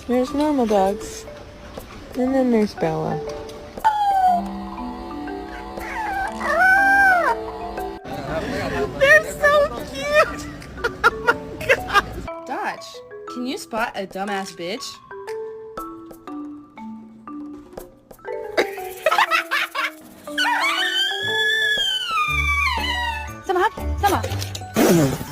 There's normal dogs. And then there's Bella. They're so cute! Oh my god! Dodge, can you spot a dumbass bitch? Sama, sama.